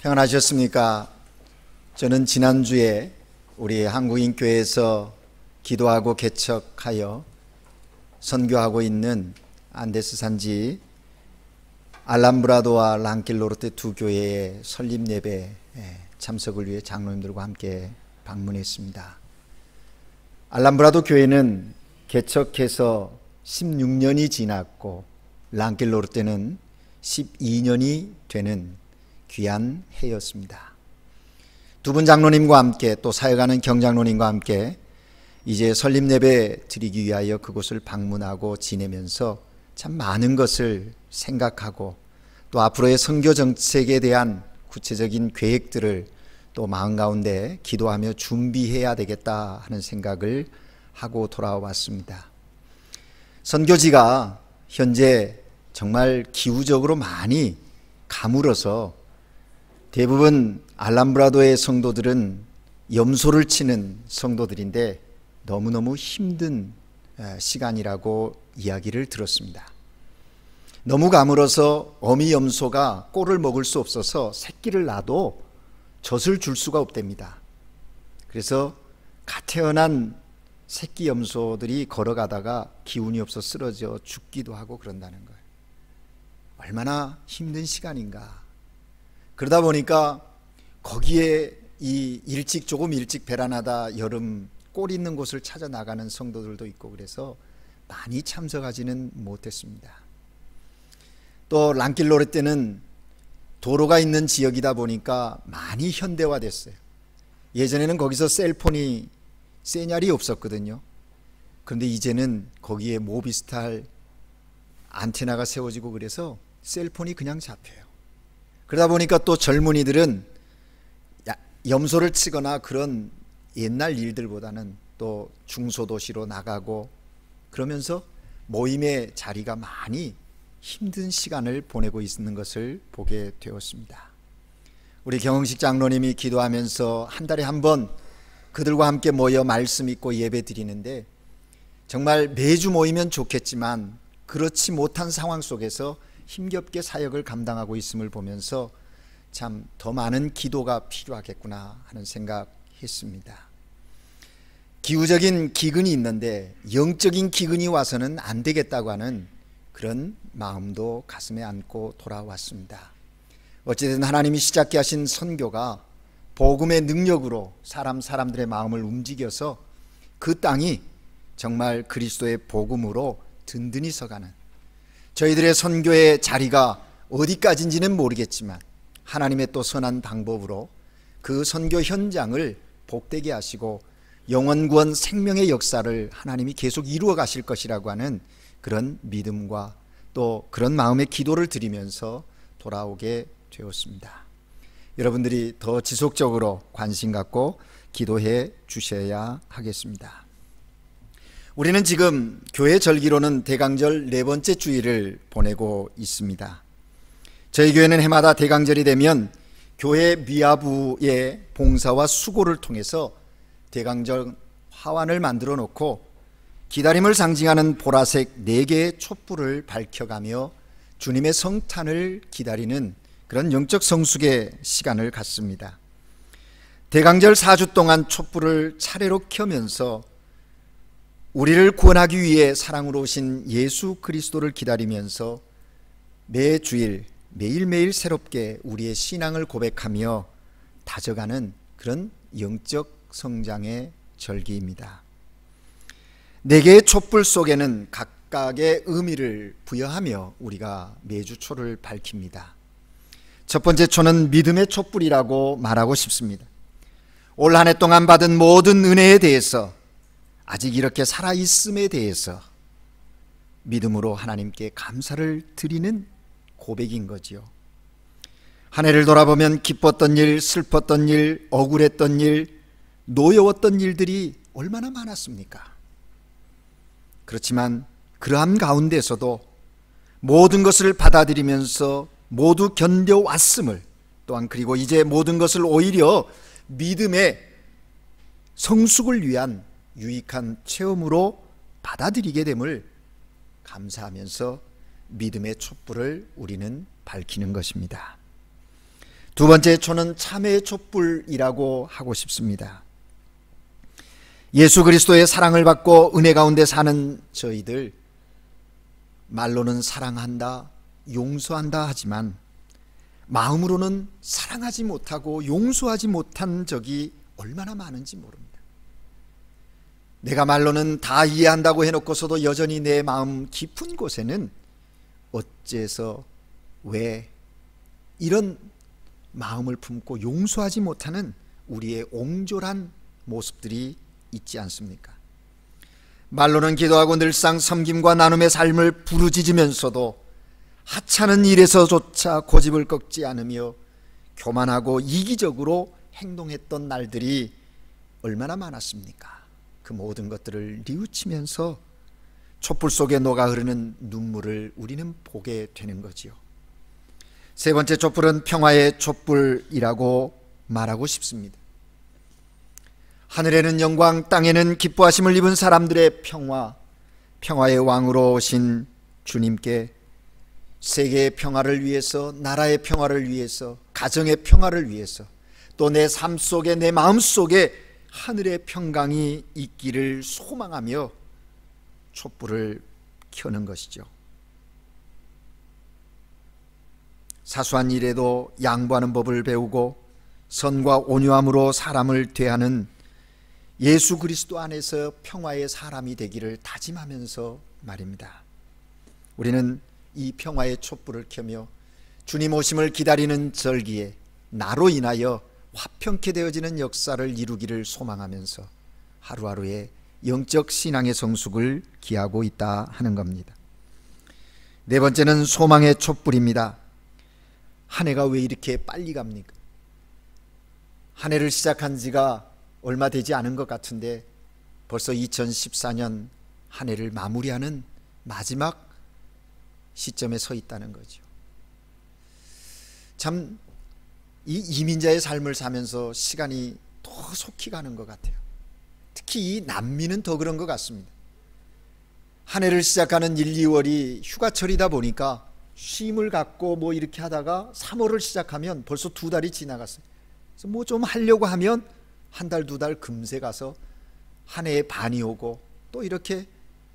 평안하셨습니까? 저는 지난주에 우리 한국인교회에서 기도하고 개척하여 선교하고 있는 안데스 산지 알람브라도와 랑킬로르테 두 교회의 설립 예배 참석을 위해 장로님들과 함께 방문했습니다. 알람브라도 교회는 개척해서 16년이 지났고 랑킬로르테는 12년이 되는 귀한 해였습니다. 두 분 장로님과 함께 또 사역하는 경장로님과 함께 이제 설립 예배 드리기 위하여 그곳을 방문하고 지내면서 참 많은 것을 생각하고 또 앞으로의 선교 정책에 대한 구체적인 계획들을 또 마음 가운데 기도하며 준비해야 되겠다 하는 생각을 하고 돌아왔습니다. 선교지가 현재 정말 기후적으로 많이 가물어서 대부분 알람브라도의 성도들은 염소를 치는 성도들인데 너무너무 힘든 시간이라고 이야기를 들었습니다. 너무 가물어서 어미 염소가 꼴을 먹을 수 없어서 새끼를 낳아도 젖을 줄 수가 없답니다. 그래서 갓 태어난 새끼 염소들이 걸어가다가 기운이 없어 쓰러져 죽기도 하고 그런다는 거예요. 얼마나 힘든 시간인가. 그러다 보니까 거기에 조금 일찍 배란하다 여름 꼴 있는 곳을 찾아 나가는 성도들도 있고 그래서 많이 참석하지는 못했습니다. 또 랑킬로르테는 도로가 있는 지역이다 보니까 많이 현대화됐어요. 예전에는 거기서 셀폰이 세냐리 없었거든요. 그런데 이제는 거기에 모비스탈 안테나가 세워지고 그래서 셀폰이 그냥 잡혀요. 그러다 보니까 또 젊은이들은 염소를 치거나 그런 옛날 일들보다는 또 중소도시로 나가고 그러면서 모임의 자리가 많이 힘든 시간을 보내고 있는 것을 보게 되었습니다. 우리 경흥식 장로님이 기도하면서 한 달에 한 번 그들과 함께 모여 말씀 읽고 예배 드리는데 정말 매주 모이면 좋겠지만 그렇지 못한 상황 속에서 힘겹게 사역을 감당하고 있음을 보면서 참 더 많은 기도가 필요하겠구나 하는 생각했습니다. 기후적인 기근이 있는데 영적인 기근이 와서는 안 되겠다고 하는 그런 마음도 가슴에 안고 돌아왔습니다. 어찌됐든 하나님이 시작케 하신 선교가 복음의 능력으로 사람들의 마음을 움직여서 그 땅이 정말 그리스도의 복음으로 든든히 서가는 저희들의 선교의 자리가 어디까지인지는 모르겠지만 하나님의 또 선한 방법으로 그 선교 현장을 복되게 하시고 영원구원 생명의 역사를 하나님이 계속 이루어 가실 것이라고 하는 그런 믿음과 또 그런 마음의 기도를 드리면서 돌아오게 되었습니다. 여러분들이 더 지속적으로 관심 갖고 기도해 주셔야 하겠습니다. 우리는 지금 교회 절기로는 대강절 네 번째 주일을 보내고 있습니다. 저희 교회는 해마다 대강절이 되면 교회 미아부의 봉사와 수고를 통해서 대강절 화환을 만들어 놓고 기다림을 상징하는 보라색 4개의 촛불을 밝혀가며 주님의 성탄을 기다리는 그런 영적 성숙의 시간을 갖습니다. 대강절 4주 동안 촛불을 차례로 켜면서 우리를 구원하기 위해 사랑으로 오신 예수 그리스도를 기다리면서 매주일 매일매일 새롭게 우리의 신앙을 고백하며 다져가는 그런 영적 성장의 절기입니다. 4개의 촛불 속에는 각각의 의미를 부여하며 우리가 매주 초를 밝힙니다. 첫 번째 초는 믿음의 촛불이라고 말하고 싶습니다. 올 한 해 동안 받은 모든 은혜에 대해서 아직 이렇게 살아있음에 대해서 믿음으로 하나님께 감사를 드리는 고백인 거지요. 한 해를 돌아보면 기뻤던 일, 슬펐던 일, 억울했던 일, 노여웠던 일들이 얼마나 많았습니까? 그렇지만 그러한 가운데서도 모든 것을 받아들이면서 모두 견뎌왔음을 또한 그리고 이제 모든 것을 오히려 믿음의 성숙을 위한 유익한 체험으로 받아들이게 됨을 감사하면서 믿음의 촛불을 우리는 밝히는 것입니다. 두 번째 초는 참회의 촛불이라고 하고 싶습니다. 예수 그리스도의 사랑을 받고 은혜 가운데 사는 저희들, 말로는 사랑한다, 용서한다 하지만 마음으로는 사랑하지 못하고 용서하지 못한 적이 얼마나 많은지 모릅니다. 내가 말로는 다 이해한다고 해놓고서도 여전히 내 마음 깊은 곳에는 어째서 왜 이런 마음을 품고 용서하지 못하는 우리의 옹졸한 모습들이 있지 않습니까? 말로는 기도하고 늘상 섬김과 나눔의 삶을 부르짖으면서도 하찮은 일에서조차 고집을 꺾지 않으며 교만하고 이기적으로 행동했던 날들이 얼마나 많았습니까? 그 모든 것들을 뉘우치면서 촛불 속에 녹아 흐르는 눈물을 우리는 보게 되는 거지요. 세 번째 촛불은 평화의 촛불이라고 말하고 싶습니다. 하늘에는 영광, 땅에는 기뻐하심을 입은 사람들의 평화, 평화의 왕으로 오신 주님께 세계의 평화를 위해서, 나라의 평화를 위해서, 가정의 평화를 위해서, 또 내 삶 속에, 내 마음 속에 하늘의 평강이 있기를 소망하며 촛불을 켜는 것이죠. 사소한 일에도 양보하는 법을 배우고 선과 온유함으로 사람을 대하는 예수 그리스도 안에서 평화의 사람이 되기를 다짐하면서 말입니다. 우리는 이 평화의 촛불을 켜며 주님 오심을 기다리는 절기에 나로 인하여 화평케 되어지는 역사를 이루기를 소망하면서 하루하루의 영적 신앙의 성숙을 기하고 있다 하는 겁니다. 네 번째는 소망의 촛불입니다. 한 해가 왜 이렇게 빨리 갑니까? 한 해를 시작한 지가 얼마 되지 않은 것 같은데 벌써 2014년 한 해를 마무리하는 마지막 시점에 서 있다는 거죠. 참 이 이민자의 삶을 사면서 시간이 더 속히 가는 것 같아요. 특히 이 남미는 더 그런 것 같습니다. 한 해를 시작하는 1, 2월이 휴가철이다 보니까 쉼을 갖고 뭐 이렇게 하다가 3월을 시작하면 벌써 2달이 지나갔어요. 그래서 뭐 좀 하려고 하면 한 달, 2달 금세 가서 한 해의 반이 오고 또 이렇게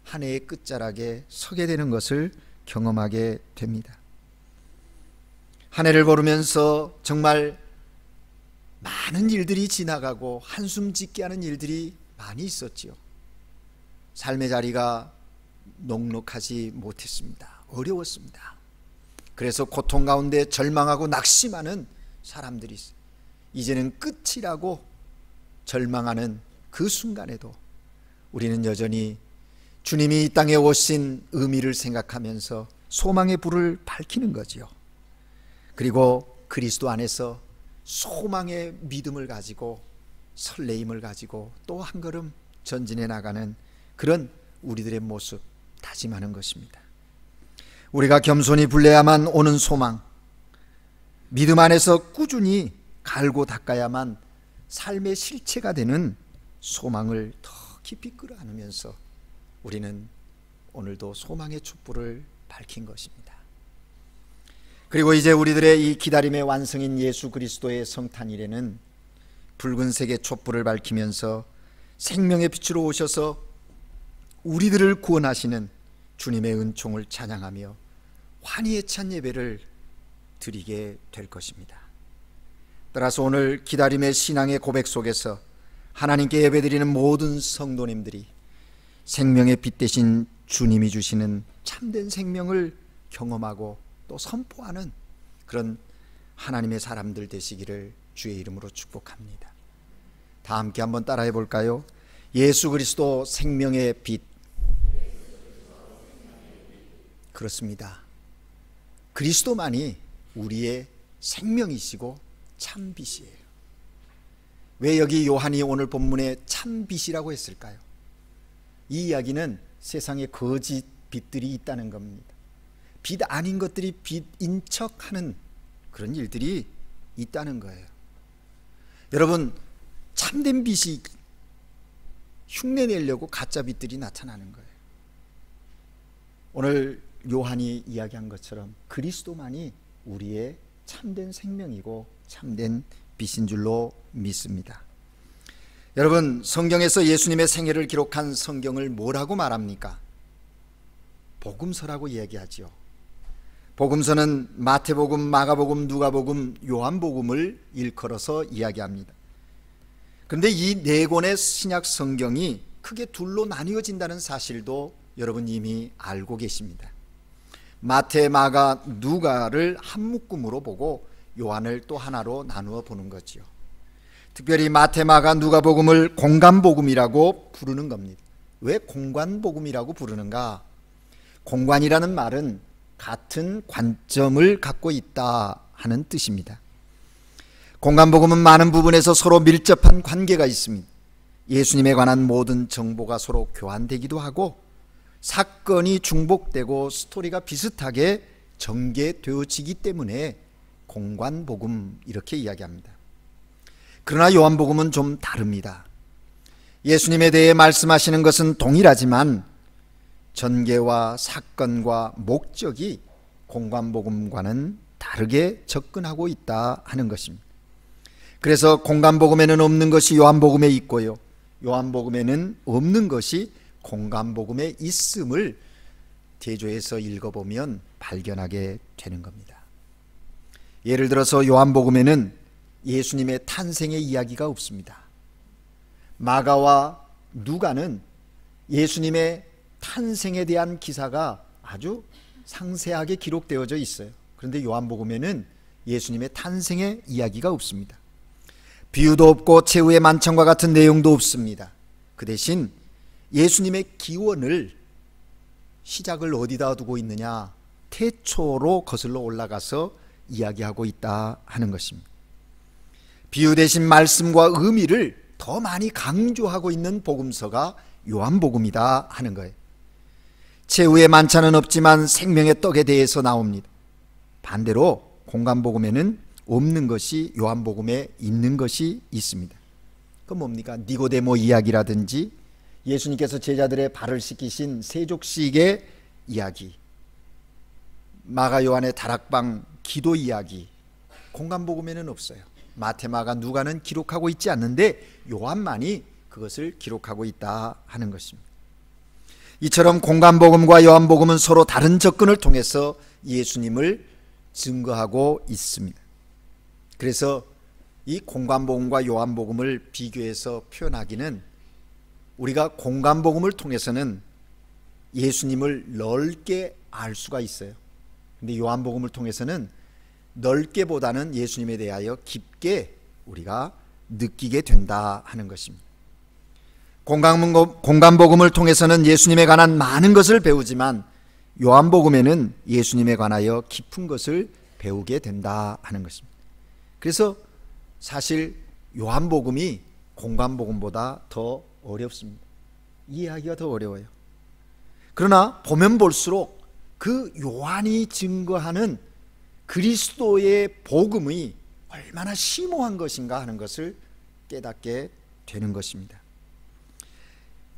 한 해의 끝자락에 서게 되는 것을 경험하게 됩니다. 한 해를 보면서 정말 많은 일들이 지나가고 한숨 짓게 하는 일들이 많이 있었지요. 삶의 자리가 녹록하지 못했습니다. 어려웠습니다. 그래서 고통 가운데 절망하고 낙심하는 사람들이 있어요. 이제는 끝이라고 절망하는 그 순간에도 우리는 여전히 주님이 이 땅에 오신 의미를 생각하면서 소망의 불을 밝히는 거지요. 그리고 그리스도 안에서 소망의 믿음을 가지고 설레임을 가지고 또 한 걸음 전진해 나가는 그런 우리들의 모습 다짐하는 것입니다. 우리가 겸손히 불려야만 오는 소망, 믿음 안에서 꾸준히 갈고 닦아야만 삶의 실체가 되는 소망을 더 깊이 끌어안으면서 우리는 오늘도 소망의 촛불을 밝힌 것입니다. 그리고 이제 우리들의 이 기다림의 완성인 예수 그리스도의 성탄일에는 붉은색의 촛불을 밝히면서 생명의 빛으로 오셔서 우리들을 구원하시는 주님의 은총을 찬양하며 환희에 찬 예배를 드리게 될 것입니다. 따라서 오늘 기다림의 신앙의 고백 속에서 하나님께 예배드리는 모든 성도님들이 생명의 빛 대신 주님이 주시는 참된 생명을 경험하고 또 선포하는 그런 하나님의 사람들 되시기를 주의 이름으로 축복합니다. 다 함께 한번 따라해 볼까요? 예수 그리스도 생명의 빛. 그렇습니다. 그리스도만이 우리의 생명이시고 참 빛이에요. 왜 여기 요한이 오늘 본문에 참 빛이라고 했을까요? 이 이야기는 세상에 거짓 빛들이 있다는 겁니다. 빛 아닌 것들이 빛인 척하는 그런 일들이 있다는 거예요. 여러분, 참된 빛이 흉내내려고 가짜 빛들이 나타나는 거예요. 오늘 요한이 이야기한 것처럼 그리스도만이 우리의 참된 생명이고 참된 빛인 줄로 믿습니다. 여러분, 성경에서 예수님의 생애를 기록한 성경을 뭐라고 말합니까? 복음서라고 얘기하지요. 복음서는 마태복음, 마가복음, 누가복음, 요한복음을 일컬어서 이야기합니다. 그런데 이 네 권의 신약 성경이 크게 둘로 나뉘어진다는 사실도 여러분 이미 알고 계십니다. 마태, 마가, 누가를 한 묶음으로 보고 요한을 또 하나로 나누어 보는 거지요. 특별히 마태, 마가, 누가복음을 공관복음이라고 부르는 겁니다. 왜 공관복음이라고 부르는가? 공관이라는 말은 같은 관점을 갖고 있다 하는 뜻입니다. 공관복음은 많은 부분에서 서로 밀접한 관계가 있습니다. 예수님에 관한 모든 정보가 서로 교환되기도 하고 사건이 중복되고 스토리가 비슷하게 전개되어지기 때문에 공관복음 이렇게 이야기합니다. 그러나 요한복음은 좀 다릅니다. 예수님에 대해 말씀하시는 것은 동일하지만 전개와 사건과 목적이 공관복음과는 다르게 접근하고 있다 하는 것입니다. 그래서 공관복음에는 없는 것이 요한복음에 있고요, 요한복음에는 없는 것이 공관복음에 있음을 대조해서 읽어보면 발견하게 되는 겁니다. 예를 들어서 요한복음에는 예수님의 탄생의 이야기가 없습니다. 마가와 누가는 예수님의 탄생에 대한 기사가 아주 상세하게 기록되어져 있어요. 그런데 요한복음에는 예수님의 탄생의 이야기가 없습니다. 비유도 없고 최후의 만찬과 같은 내용도 없습니다. 그 대신 예수님의 기원을, 시작을 어디다 두고 있느냐, 태초로 거슬러 올라가서 이야기하고 있다 하는 것입니다. 비유 대신 말씀과 의미를 더 많이 강조하고 있는 복음서가 요한복음이다 하는 거예요. 최후의 만찬은 없지만 생명의 떡에 대해서 나옵니다. 반대로 공관복음에는 없는 것이 요한복음에 있는 것이 있습니다. 그건 뭡니까? 니고데모 이야기라든지 예수님께서 제자들의 발을 씻기신 세족식의 이야기, 마가 요한의 다락방 기도 이야기, 공관복음에는 없어요. 마태, 마가, 누가는 기록하고 있지 않는데 요한만이 그것을 기록하고 있다 하는 것입니다. 이처럼 공관복음과 요한복음은 서로 다른 접근을 통해서 예수님을 증거하고 있습니다. 그래서 이 공관복음과 요한복음을 비교해서 표현하기는, 우리가 공관복음을 통해서는 예수님을 넓게 알 수가 있어요. 그런데 요한복음을 통해서는 넓게보다는 예수님에 대하여 깊게 우리가 느끼게 된다 하는 것입니다. 공관복음을 통해서는 예수님에 관한 많은 것을 배우지만 요한복음에는 예수님에 관하여 깊은 것을 배우게 된다 하는 것입니다. 그래서 사실 요한복음이 공관복음보다 더 어렵습니다. 이해하기가 더 어려워요. 그러나 보면 볼수록 그 요한이 증거하는 그리스도의 복음이 얼마나 심오한 것인가 하는 것을 깨닫게 되는 것입니다.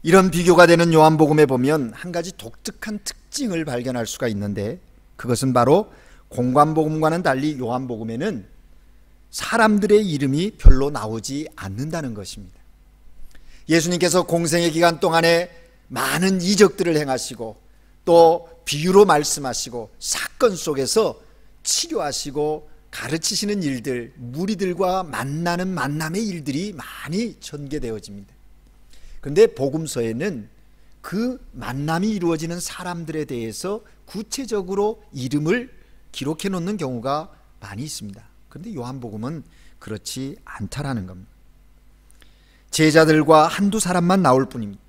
이런 비교가 되는 요한복음에 보면 한 가지 독특한 특징을 발견할 수가 있는데, 그것은 바로 공관복음과는 달리 요한복음에는 사람들의 이름이 별로 나오지 않는다는 것입니다. 예수님께서 공생의 기간 동안에 많은 이적들을 행하시고 또 비유로 말씀하시고 사건 속에서 치료하시고 가르치시는 일들, 무리들과 만나는 만남의 일들이 많이 전개되어집니다. 그런데 복음서에는 그 만남이 이루어지는 사람들에 대해서 구체적으로 이름을 기록해 놓는 경우가 많이 있습니다. 그런데 요한복음은 그렇지 않다라는 겁니다. 제자들과 한두 사람만 나올 뿐입니다.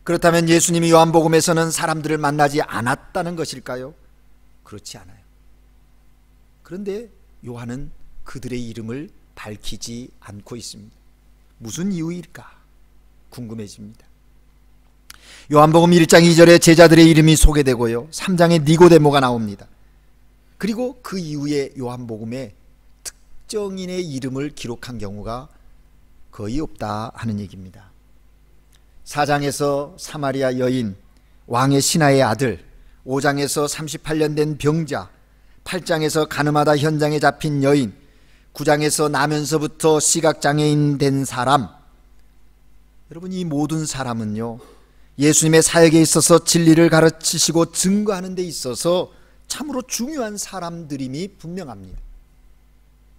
그렇다면 예수님이 요한복음에서는 사람들을 만나지 않았다는 것일까요? 그렇지 않아요. 그런데 요한은 그들의 이름을 밝히지 않고 있습니다. 무슨 이유일까 궁금해집니다. 요한복음 1장 2절에 제자들의 이름이 소개되고요, 3장에 니고데모가 나옵니다. 그리고 그 이후에 요한복음에 특정인의 이름을 기록한 경우가 거의 없다 하는 얘기입니다. 4장에서 사마리아 여인, 왕의 신하의 아들, 5장에서 38년 된 병자, 8장에서 가늠하다 현장에 잡힌 여인, 9장에서 나면서부터 시각장애인 된 사람, 여러분 이 모든 사람은요 예수님의 사역에 있어서 진리를 가르치시고 증거하는 데 있어서 참으로 중요한 사람들임이 분명합니다.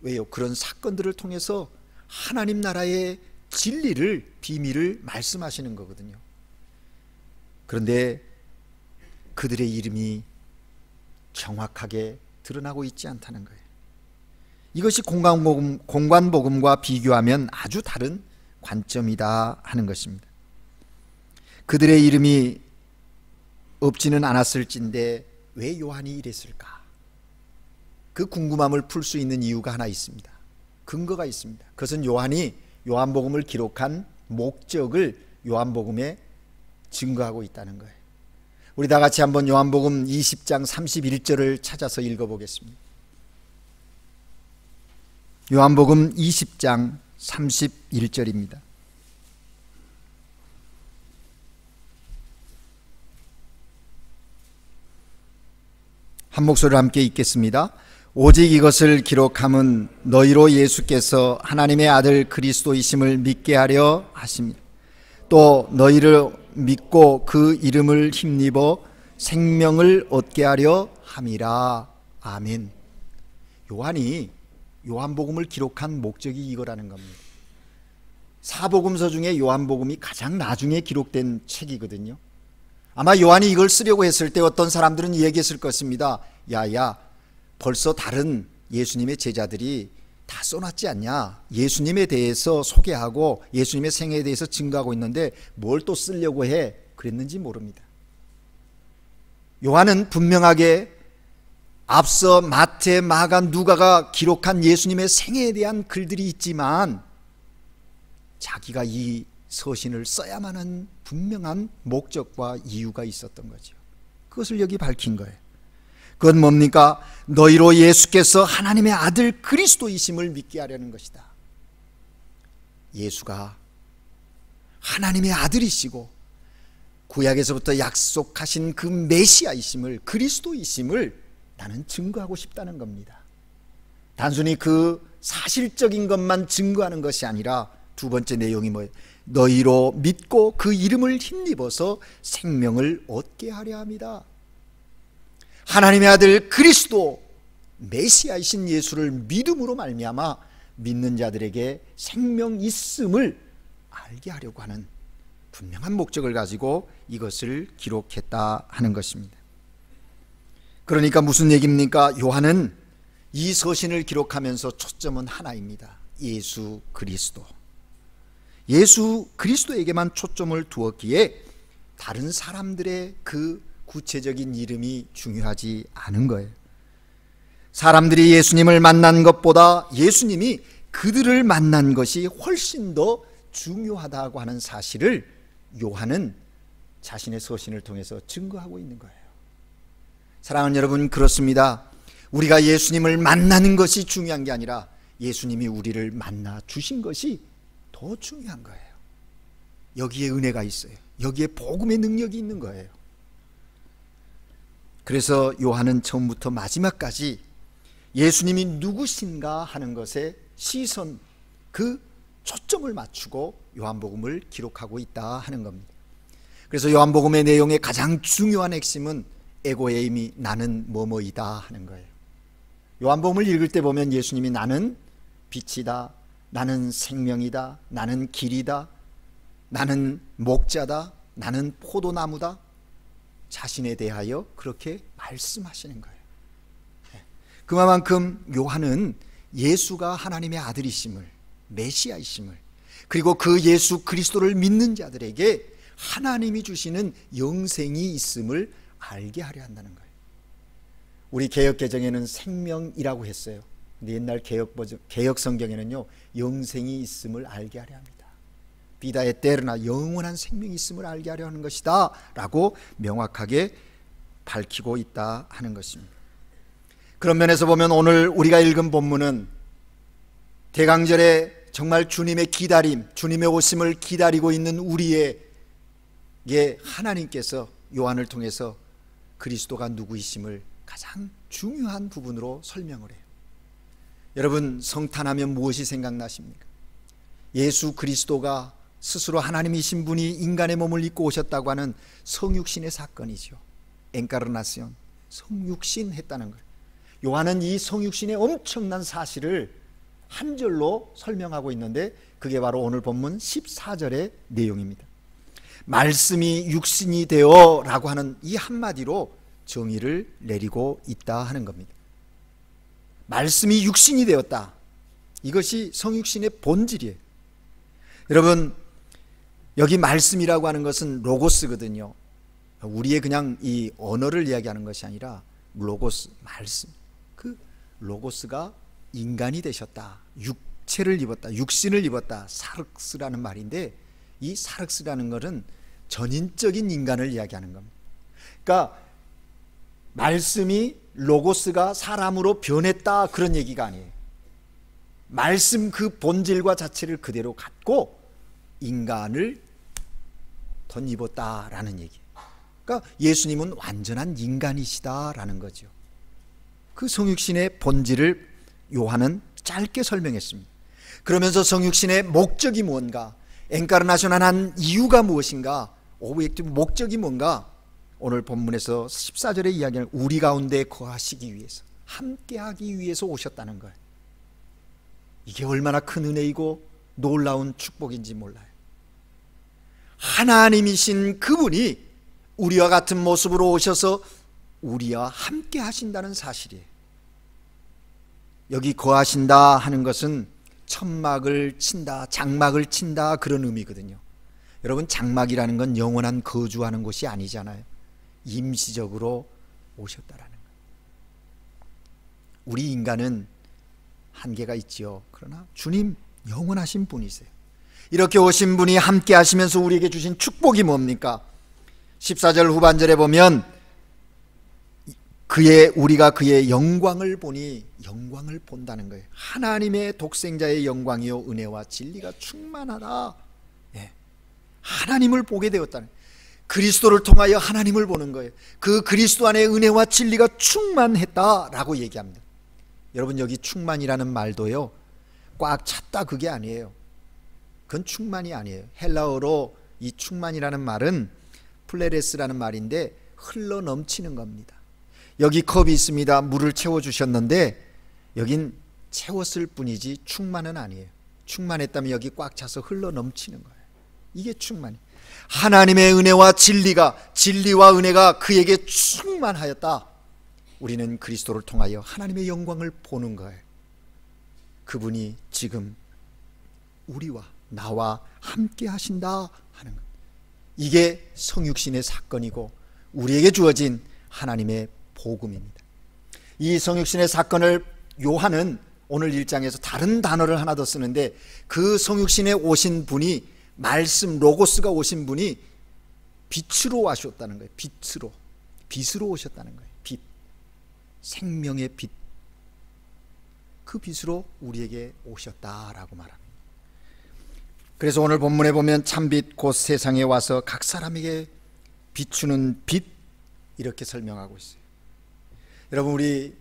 왜요? 그런 사건들을 통해서 하나님 나라의 진리를, 비밀을 말씀하시는 거거든요. 그런데 그들의 이름이 정확하게 드러나고 있지 않다는 거예요. 이것이 공관복음과 비교하면 아주 다른 관점이다 하는 것입니다. 그들의 이름이 없지는 않았을진데 왜 요한이 이랬을까? 그 궁금함을 풀 수 있는 이유가 하나 있습니다. 근거가 있습니다. 그것은 요한이 요한복음을 기록한 목적을 요한복음에 증거하고 있다는 거예요. 우리 다 같이 한번 요한복음 20장 31절을 찾아서 읽어보겠습니다. 요한복음 20장 31절입니다. 한 목소리로 함께 읽겠습니다. 오직 이것을 기록함은 너희로 예수께서 하나님의 아들 그리스도이심을 믿게 하려 하십니다. 또 너희를 믿고 그 이름을 힘입어 생명을 얻게 하려 함이라. 아멘. 요한이 요한복음을 기록한 목적이 이거라는 겁니다. 사복음서 중에 요한복음이 가장 나중에 기록된 책이거든요. 아마 요한이 이걸 쓰려고 했을 때 어떤 사람들은 얘기했을 것입니다. 야야, 벌써 다른 예수님의 제자들이 다 써놨지 않냐? 예수님에 대해서 소개하고 예수님의 생애에 대해서 증거하고 있는데 뭘 또 쓰려고 해? 그랬는지 모릅니다. 요한은 분명하게 앞서 마태, 마가, 누가가 기록한 예수님의 생애에 대한 글들이 있지만 자기가 이 서신을 써야만 하는 분명한 목적과 이유가 있었던 거죠. 그것을 여기 밝힌 거예요. 그건 뭡니까? 너희로 예수께서 하나님의 아들 그리스도이심을 믿게 하려는 것이다. 예수가 하나님의 아들이시고 구약에서부터 약속하신 그 메시아이심을, 그리스도이심을 나는 증거하고 싶다는 겁니다. 단순히 그 사실적인 것만 증거하는 것이 아니라 두 번째 내용이 뭐예요? 너희로 믿고 그 이름을 힘입어서 생명을 얻게 하려 합니다. 하나님의 아들 그리스도 메시아이신 예수를 믿음으로 말미암아 믿는 자들에게 생명 있음을 알게 하려고 하는 분명한 목적을 가지고 이것을 기록했다 하는 것입니다. 그러니까 무슨 얘기입니까? 요한은 이 서신을 기록하면서 초점은 하나입니다. 예수 그리스도. 예수 그리스도에게만 초점을 두었기에 다른 사람들의 그 구체적인 이름이 중요하지 않은 거예요. 사람들이 예수님을 만난 것보다 예수님이 그들을 만난 것이 훨씬 더 중요하다고 하는 사실을 요한은 자신의 서신을 통해서 증거하고 있는 거예요. 사랑하는 여러분, 그렇습니다. 우리가 예수님을 만나는 것이 중요한 게 아니라 예수님이 우리를 만나 주신 것이 더 중요한 거예요. 여기에 은혜가 있어요. 여기에 복음의 능력이 있는 거예요. 그래서 요한은 처음부터 마지막까지 예수님이 누구신가 하는 것에 시선, 그 초점을 맞추고 요한복음을 기록하고 있다 하는 겁니다. 그래서 요한복음의 내용의 가장 중요한 핵심은 에고에임이 나는 뭐뭐이다 하는 거예요. 요한복음을 읽을 때 보면 예수님이 나는 빛이다, 나는 생명이다, 나는 길이다, 나는 목자다, 나는 포도나무다, 자신에 대하여 그렇게 말씀하시는 거예요. 그만큼 요한은 예수가 하나님의 아들이심을, 메시아이심을, 그리고 그 예수 그리스도를 믿는 자들에게 하나님이 주시는 영생이 있음을 알게 하려 한다는 거예요. 우리 개역 개정에는 생명이라고 했어요. 근데 옛날 개역 성경에는요, 영생이 있음을 알게 하려 합니다. 비다 에테르나, 영원한 생명이 있음을 알게 하려 하는 것이다 라고 명확하게 밝히고 있다 하는 것입니다. 그런 면에서 보면 오늘 우리가 읽은 본문은 대강절에 정말 주님의 기다림, 주님의 오심을 기다리고 있는 우리에게 하나님께서 요한을 통해서 그리스도가 누구이심을 가장 중요한 부분으로 설명을 해요. 여러분, 성탄하면 무엇이 생각나십니까? 예수 그리스도가 스스로 하나님이신 분이 인간의 몸을 입고 오셨다고 하는 성육신의 사건이죠. 엔카르나시온, 성육신 했다는 걸. 요한은 이 성육신의 엄청난 사실을 한 절로 설명하고 있는데 그게 바로 오늘 본문 14절의 내용입니다. 말씀이 육신이 되어 라고 하는 이 한마디로 정의를 내리고 있다 하는 겁니다. 말씀이 육신이 되었다. 이것이 성육신의 본질이에요. 여러분, 여기 말씀이라고 하는 것은 로고스거든요. 우리의 그냥 이 언어를 이야기하는 것이 아니라 로고스, 말씀. 그 로고스가 인간이 되셨다. 육체를 입었다. 육신을 입었다. 사륵스라는 말인데 이 사륵스라는 것은 전인적인 인간을 이야기하는 겁니다. 그러니까 말씀이 로고스가 사람으로 변했다 그런 얘기가 아니에요. 말씀 그 본질과 자체를 그대로 갖고 인간을 덧입었다라는 얘기예요. 그러니까 예수님은 완전한 인간이시다라는 거죠. 그 성육신의 본질을 요한은 짧게 설명했습니다. 그러면서 성육신의 목적이 무언가, 엔카르나시온한 이유가 무엇인가, 오브젝티브 목적이 뭔가 오늘 본문에서 14절의 이야기는 우리 가운데 거하시기 위해서, 함께하기 위해서 오셨다는 거예요. 이게 얼마나 큰 은혜이고 놀라운 축복인지 몰라요. 하나님이신 그분이 우리와 같은 모습으로 오셔서 우리와 함께 하신다는 사실이에요. 여기 거하신다 하는 것은 천막을 친다, 장막을 친다 그런 의미거든요. 여러분, 장막이라는 건 영원한 거주하는 곳이 아니잖아요. 임시적으로 오셨다라는 거예요. 우리 인간은 한계가 있지요. 그러나 주님 영원하신 분이세요. 이렇게 오신 분이 함께 하시면서 우리에게 주신 축복이 뭡니까? 14절 후반절에 보면 우리가 그의 영광을 보니, 영광을 본다는 거예요. 하나님의 독생자의 영광이요 은혜와 진리가 충만하다. 예. 하나님을 보게 되었다는, 그리스도를 통하여 하나님을 보는 거예요. 그 그리스도 안에 은혜와 진리가 충만했다라고 얘기합니다. 여러분, 여기 충만이라는 말도요 꽉 찼다 그게 아니에요. 그건 충만이 아니에요. 헬라어로 이 충만이라는 말은 플레레스라는 말인데 흘러 넘치는 겁니다. 여기 컵이 있습니다. 물을 채워주셨는데 여긴 채웠을 뿐이지 충만은 아니에요. 충만했다면 여기 꽉 차서 흘러 넘치는 거예요. 이게 충만이. 하나님의 은혜와 진리와 은혜가 그에게 충만하였다. 우리는 그리스도를 통하여 하나님의 영광을 보는 거예요. 그분이 지금 우리와 나와 함께 하신다 하는 것. 이게 성육신의 사건이고 우리에게 주어진 하나님의 복음입니다. 이 성육신의 사건을 요한은 오늘 1장에서 다른 단어를 하나 더 쓰는데 그 성육신에 오신 분이, 말씀 로고스가 오신 분이 빛으로 와셨다는 거예요. 빛으로 오셨다는 거예요. 빛, 생명의 빛, 그 빛으로 우리에게 오셨다라고 말합니다. 그래서 오늘 본문에 보면 참빛 곧 세상에 와서 각 사람에게 비추는 빛, 이렇게 설명하고 있어요. 여러분, 우리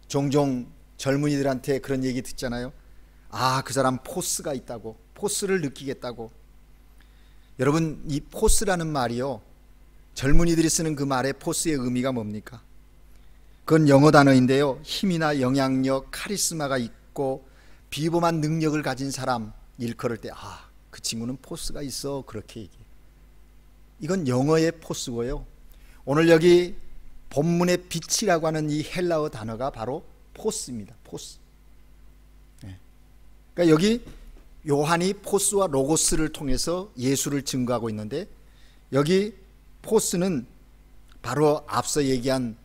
종종 젊은이들한테 그런 얘기 듣잖아요. 아, 그 사람 포스가 있다고, 포스를 느끼겠다고. 여러분, 이 포스라는 말이요, 젊은이들이 쓰는 그 말의 포스의 의미가 뭡니까? 그건 영어 단어인데요, 힘이나 영향력, 카리스마가 있고 비범한 능력을 가진 사람 일컬을 때, 아, 그 친구는 포스가 있어, 그렇게 얘기해요. 이건 영어의 포스고요, 오늘 여기 본문의 빛이라고 하는 이 헬라어 단어가 바로 포스입니다. 포스. 그러니까 여기 요한이 포스와 로고스를 통해서 예수를 증거하고 있는데, 여기 포스는 바로 앞서 얘기한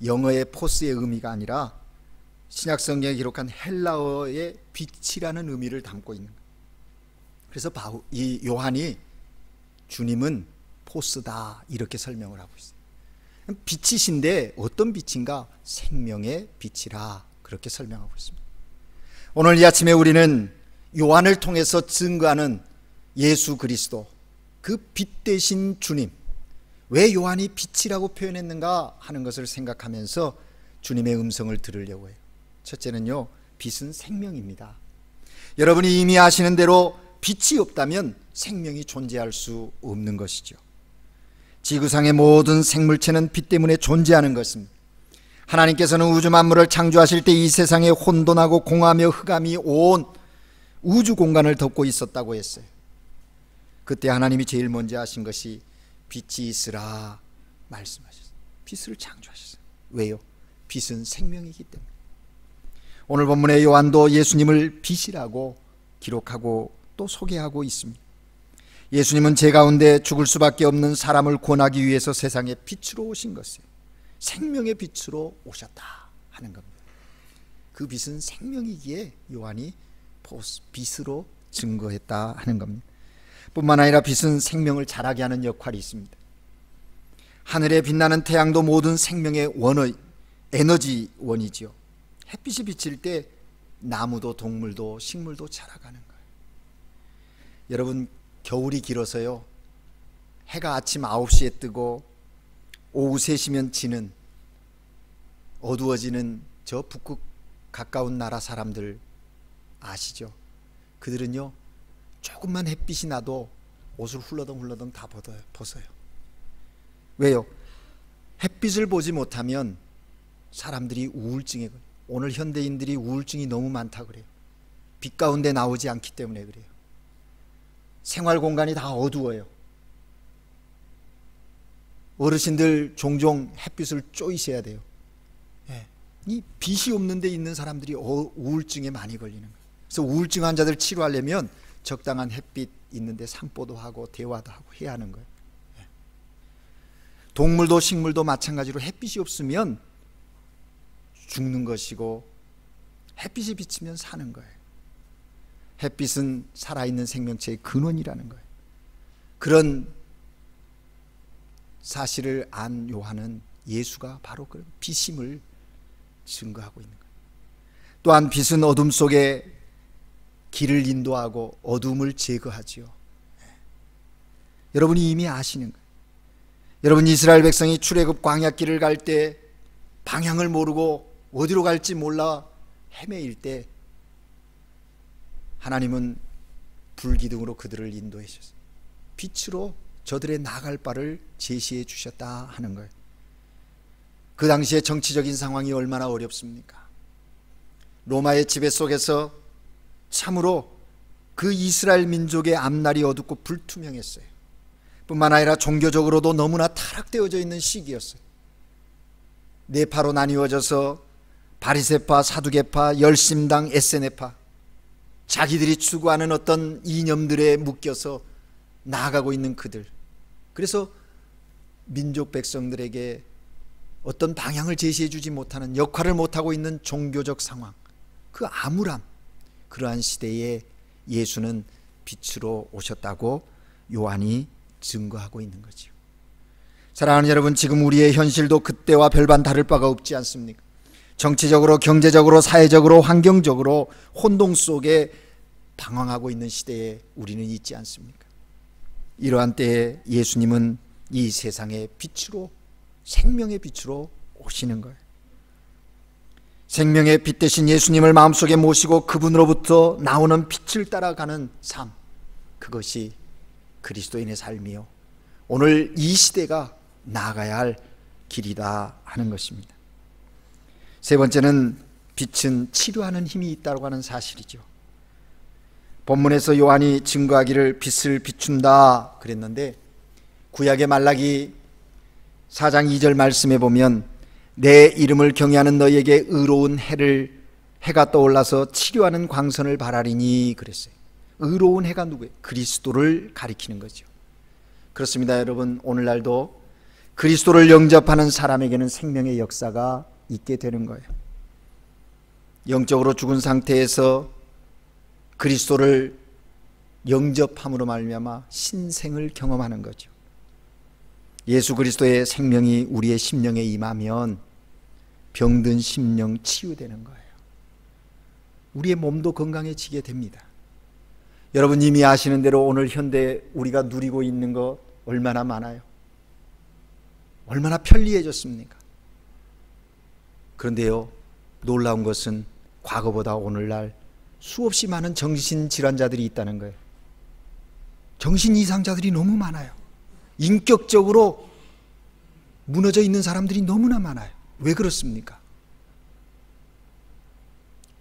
영어의 포스의 의미가 아니라 신약 성경에 기록한 헬라어의 빛이라는 의미를 담고 있는 거예요. 그래서 이 요한이 주님은 포스다 이렇게 설명을 하고 있어요. 빛이신데 어떤 빛인가? 생명의 빛이라 그렇게 설명하고 있습니다. 오늘 이 아침에 우리는 요한을 통해서 증거하는 예수 그리스도, 그 빛 대신 주님, 왜 요한이 빛이라고 표현했는가 하는 것을 생각하면서 주님의 음성을 들으려고 해요. 첫째는요, 빛은 생명입니다. 여러분이 이미 아시는 대로 빛이 없다면 생명이 존재할 수 없는 것이죠. 지구상의 모든 생물체는 빛 때문에 존재하는 것입니다. 하나님께서는 우주 만물을 창조하실 때 이 세상에 혼돈하고 공하며 흑암이 온 우주 공간을 덮고 있었다고 했어요. 그때 하나님이 제일 먼저 하신 것이 빛이 있으라 말씀하셨어요. 빛을 창조하셨어요. 왜요? 빛은 생명이기 때문에. 오늘 본문의 요한도 예수님을 빛이라고 기록하고 또 소개하고 있습니다. 예수님은 제 가운데 죽을 수밖에 없는 사람을 구원하기 위해서 세상에 빛으로 오신 것이에요. 생명의 빛으로 오셨다 하는 겁니다. 그 빛은 생명이기에 요한이 빛으로 증거했다 하는 겁니다. 뿐만 아니라 빛은 생명을 자라게 하는 역할이 있습니다. 하늘에 빛나는 태양도 모든 생명의 에너지원이지요. 햇빛이 비칠 때 나무도 동물도 식물도 자라가는 거예요. 여러분, 겨울이 길어서요, 해가 아침 9시에 뜨고 오후 3시면 지는, 어두워지는 저 북극 가까운 나라 사람들 아시죠? 그들은요, 조금만 햇빛이 나도 옷을 훌러덩 다 벗어요. 왜요? 햇빛을 보지 못하면 사람들이 우울증에 걸려요. 오늘 현대인들이 우울증이 너무 많다 그래요. 빛 가운데 나오지 않기 때문에 그래요. 생활 공간이 다 어두워요. 어르신들 종종 햇빛을 쬐이셔야 돼요. 이 빛이 없는 데 있는 사람들이 우울증에 많이 걸리는 거예요. 그래서 우울증 환자들 치료하려면 적당한 햇빛 있는데 산보도 하고 대화도 하고 해야 하는 거예요. 동물도 식물도 마찬가지로 햇빛이 없으면 죽는 것이고 햇빛이 비치면 사는 거예요. 햇빛은 살아있는 생명체의 근원이라는 거예요. 그런 사실을 안 요한은 예수가 바로 그런 빛임을 증거하고 있는 거예요. 또한 빛은 어둠 속에 길을 인도하고 어둠을 제거하지요. 여러분이 이미 아시는 거예요. 여러분, 이스라엘 백성이 출애굽 광야길을 갈 때 방향을 모르고 어디로 갈지 몰라 헤매일 때 하나님은 불기둥으로 그들을 인도해 주셨어요. 빛으로 저들의 나갈 바를 제시해 주셨다 하는 거예요. 그 당시에 정치적인 상황이 얼마나 어렵습니까? 로마의 지배 속에서 참으로 그 이스라엘 민족의 앞날이 어둡고 불투명했어요. 뿐만 아니라 종교적으로도 너무나 타락되어져 있는 시기였어요. 네파로 나뉘어져서 바리새파, 사두개파, 열심당, 에세네파, 자기들이 추구하는 어떤 이념들에 묶여서 나아가고 있는 그들. 그래서 민족 백성들에게 어떤 방향을 제시해 주지 못하는, 역할을 못하고 있는 종교적 상황, 그 암울함, 그러한 시대에 예수는 빛으로 오셨다고 요한이 증거하고 있는 거죠. 사랑하는 여러분, 지금 우리의 현실도 그때와 별반 다를 바가 없지 않습니까? 정치적으로, 경제적으로, 사회적으로, 환경적으로 혼동 속에 방황하고 있는 시대에 우리는 있지 않습니까? 이러한 때에 예수님은 이 세상의 빛으로, 생명의 빛으로 오시는 거예요. 생명의 빛 대신 예수님을 마음속에 모시고 그분으로부터 나오는 빛을 따라가는 삶, 그것이 그리스도인의 삶이요, 오늘 이 시대가 나아가야 할 길이다 하는 것입니다. 세 번째는 빛은 치료하는 힘이 있다고 하는 사실이죠. 본문에서 요한이 증거하기를 빛을 비춘다 그랬는데, 구약의 말라기 4장 2절 말씀에 보면 내 이름을 경외하는 너희에게 의로운 해가 떠올라서 치료하는 광선을 발하리니 그랬어요. 의로운 해가 누구예요? 그리스도를 가리키는 거죠. 그렇습니다. 여러분, 오늘날도 그리스도를 영접하는 사람에게는 생명의 역사가 있게 되는 거예요. 영적으로 죽은 상태에서 그리스도를 영접함으로 말미암아 신생을 경험하는 거죠. 예수 그리스도의 생명이 우리의 심령에 임하면 병든 심령 치유되는 거예요. 우리의 몸도 건강해지게 됩니다. 여러분, 이미 아시는 대로 오늘 현대 우리가 누리고 있는 것 얼마나 많아요. 얼마나 편리해졌습니까? 그런데요, 놀라운 것은 과거보다 오늘날 수없이 많은 정신질환자들이 있다는 거예요. 정신 이상자들이 너무 많아요. 인격적으로 무너져 있는 사람들이 너무나 많아요. 왜 그렇습니까?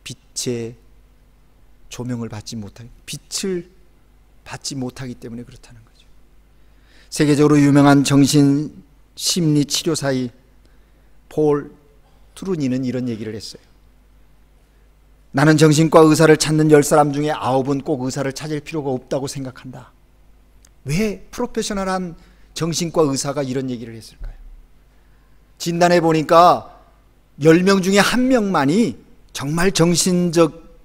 빛의 조명을 받지 못하기, 빛을 받지 못하기 때문에 그렇다는 거죠. 세계적으로 유명한 정신 심리 치료사인 폴 트루니는 이런 얘기를 했어요. 나는 정신과 의사를 찾는 10사람 중에 9은 꼭 의사를 찾을 필요가 없다고 생각한다. 왜 프로페셔널한 정신과 의사가 이런 얘기를 했을까요? 진단해 보니까 10명 중에 1명만이 정말 정신적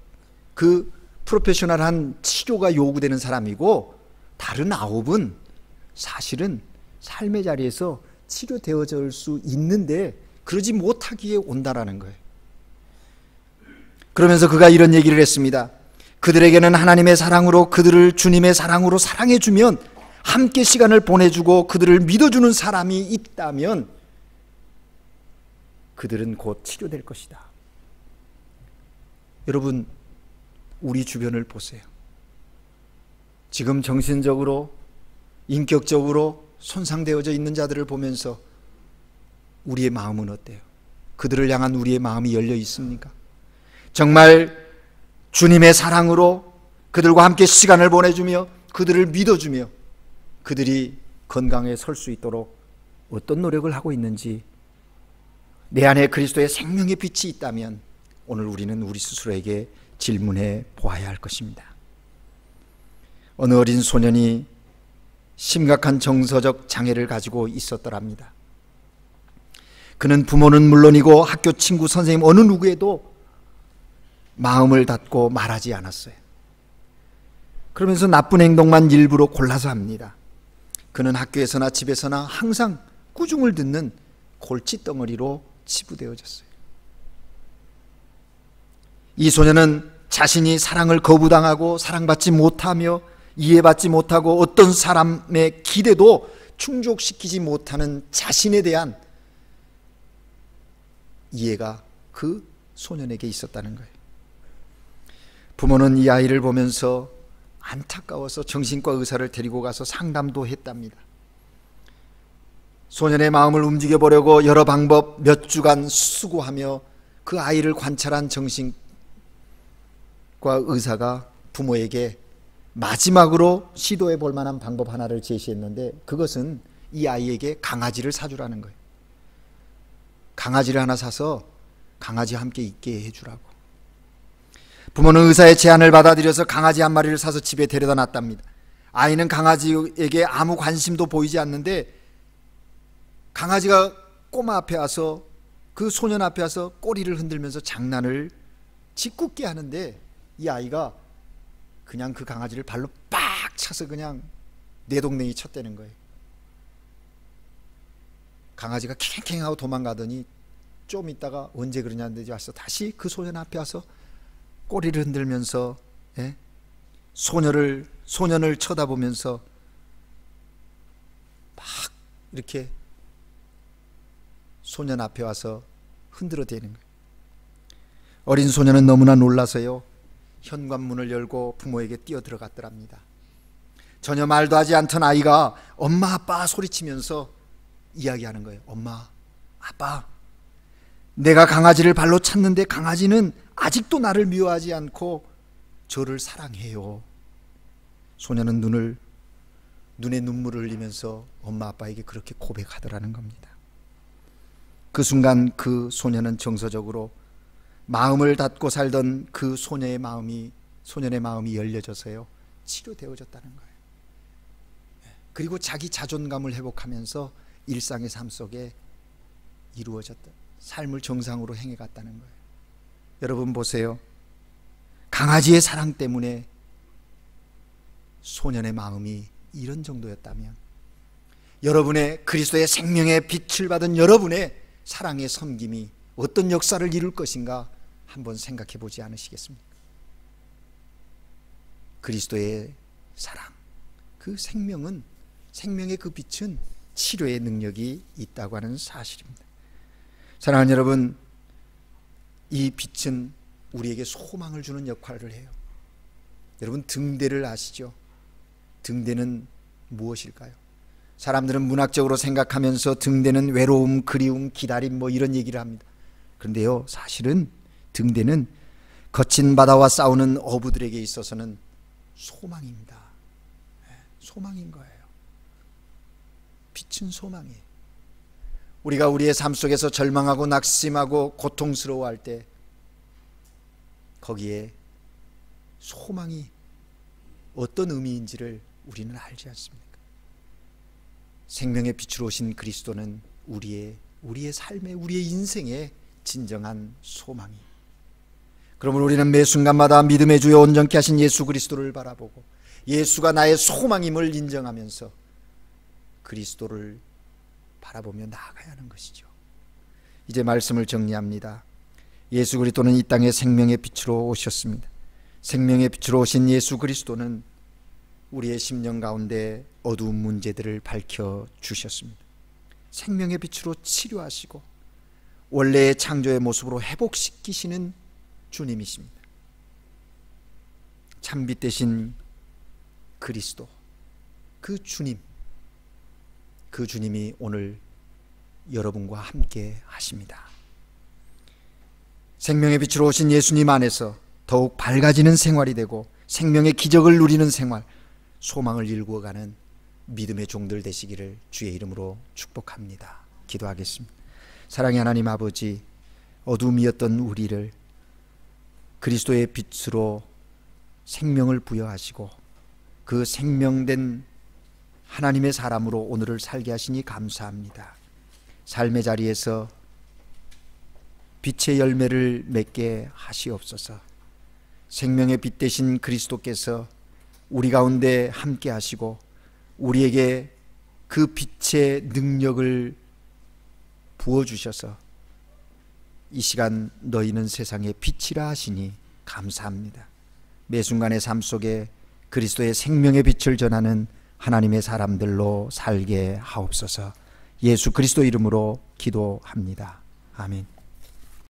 그 프로페셔널한 치료가 요구되는 사람이고, 다른 9은 사실은 삶의 자리에서 치료되어질 수 있는데 그러지 못하기에 온다라는 거예요. 그러면서 그가 이런 얘기를 했습니다. 그들에게는 하나님의 사랑으로, 그들을 주님의 사랑으로 사랑해주면, 함께 시간을 보내주고 그들을 믿어주는 사람이 있다면 그들은 곧 치료될 것이다. 여러분, 우리 주변을 보세요. 지금 정신적으로, 인격적으로 손상되어져 있는 자들을 보면서 우리의 마음은 어때요? 그들을 향한 우리의 마음이 열려 있습니까? 정말 주님의 사랑으로 그들과 함께 시간을 보내주며 그들을 믿어주며 그들이 건강에 설 수 있도록 어떤 노력을 하고 있는지, 내 안에 그리스도의 생명의 빛이 있다면 오늘 우리는 우리 스스로에게 질문해 보아야 할 것입니다. 어느 어린 소년이 심각한 정서적 장애를 가지고 있었더랍니다. 그는 부모는 물론이고 학교 친구, 선생님 어느 누구에도 마음을 닫고 말하지 않았어요. 그러면서 나쁜 행동만 일부러 골라서 합니다. 그는 학교에서나 집에서나 항상 꾸중을 듣는 골칫덩어리로 치부되어졌어요. 이 소년은 자신이 사랑을 거부당하고 사랑받지 못하며 이해받지 못하고 어떤 사람의 기대도 충족시키지 못하는 자신에 대한 이해가 그 소년에게 있었다는 거예요. 부모는 이 아이를 보면서 안타까워서 정신과 의사를 데리고 가서 상담도 했답니다. 소년의 마음을 움직여보려고 여러 방법 몇 주간 수고하며 그 아이를 관찰한 정신과 의사가 부모에게 마지막으로 시도해 볼 만한 방법 하나를 제시했는데, 그것은 이 아이에게 강아지를 사주라는 거예요. 강아지를 하나 사서 강아지와 함께 있게 해주라고. 부모는 의사의 제안을 받아들여서 강아지 한 마리를 사서 집에 데려다 놨답니다. 아이는 강아지에게 아무 관심도 보이지 않는데 강아지가 꼬마 앞에 와서, 그 소년 앞에 와서 꼬리를 흔들면서 장난을 짓궂게 하는데 이 아이가 그냥 그 강아지를 발로 빡 차서 그냥 내동댕이 쳤다는 거예요. 강아지가 캥캥하고 도망가더니 좀 있다가 언제 그러냐는데 와서 다시 그 소년 앞에 와서 꼬리를 흔들면서 소년을 쳐다보면서 막 이렇게 소년 앞에 와서 흔들어대는 거예요. 어린 소년은 너무나 놀라서요, 현관문을 열고 부모에게 뛰어들어갔더랍니다. 전혀 말도 하지 않던 아이가 엄마 아빠 소리치면서 이야기하는 거예요. 엄마 아빠, 내가 강아지를 발로 찼는데 강아지는 아직도 나를 미워하지 않고 저를 사랑해요. 소년은 눈에 눈물을 흘리면서 엄마 아빠에게 그렇게 고백하더라는 겁니다. 그 순간 그 소년은 정서적으로 마음을 닫고 살던 그 소년의 마음이 열려져서요, 치료되어졌다는 거예요. 그리고 자기 자존감을 회복하면서 일상의 삶 속에 이루어졌다, 삶을 정상으로 행해갔다는 거예요. 여러분 보세요. 강아지의 사랑 때문에 소년의 마음이 이런 정도였다면, 여러분의 그리스도의 생명의 빛을 받은 여러분의 사랑의 섬김이 어떤 역사를 이룰 것인가 한번 생각해 보지 않으시겠습니까? 그리스도의 사랑, 그 생명은, 생명의 그 빛은 치료의 능력이 있다고 하는 사실입니다. 사랑하는 여러분, 이 빛은 우리에게 소망을 주는 역할을 해요. 여러분, 등대를 아시죠? 등대는 무엇일까요? 사람들은 문학적으로 생각하면서 등대는 외로움, 그리움, 기다림 뭐 이런 얘기를 합니다. 그런데요, 사실은 등대는 거친 바다와 싸우는 어부들에게 있어서는 소망입니다. 소망인 거예요. 빛은 소망이에요. 우리가 우리의 삶 속에서 절망하고 낙심하고 고통스러워할 때 거기에 소망이 어떤 의미인지를 우리는 알지 않습니까? 생명의 빛으로 오신 그리스도는 우리의 삶에, 우리의 인생에 진정한 소망이. 그러므로 우리는 매 순간마다 믿음의 주여 온전케 하신 예수 그리스도를 바라보고 예수가 나의 소망임을 인정하면서 그리스도를 바라보며 나아가야 하는 것이죠. 이제 말씀을 정리합니다. 예수 그리스도는 이 땅에 생명의 빛으로 오셨습니다. 생명의 빛으로 오신 예수 그리스도는 우리의 심령 가운데 어두운 문제들을 밝혀주셨습니다. 생명의 빛으로 치료하시고 원래의 창조의 모습으로 회복시키시는 주님이십니다. 참빛 되신 그리스도, 그 주님이 오늘 여러분과 함께 하십니다. 생명의 빛으로 오신 예수님 안에서 더욱 밝아지는 생활이 되고 생명의 기적을 누리는 생활, 소망을 일구어가는 믿음의 종들 되시기를 주의 이름으로 축복합니다. 기도하겠습니다. 사랑의 하나님 아버지, 어둠이었던 우리를 그리스도의 빛으로 생명을 부여하시고 그 생명된 하나님의 사람으로 오늘을 살게 하시니 감사합니다. 삶의 자리에서 빛의 열매를 맺게 하시옵소서. 생명의 빛 되신 그리스도께서 우리 가운데 함께 하시고 우리에게 그 빛의 능력을 부어주셔서 이 시간 너희는 세상의 빛이라 하시니 감사합니다. 매 순간의 삶 속에 그리스도의 생명의 빛을 전하는 하나님의 사람들로 살게 하옵소서. 예수 그리스도 이름으로 기도합니다. 아멘.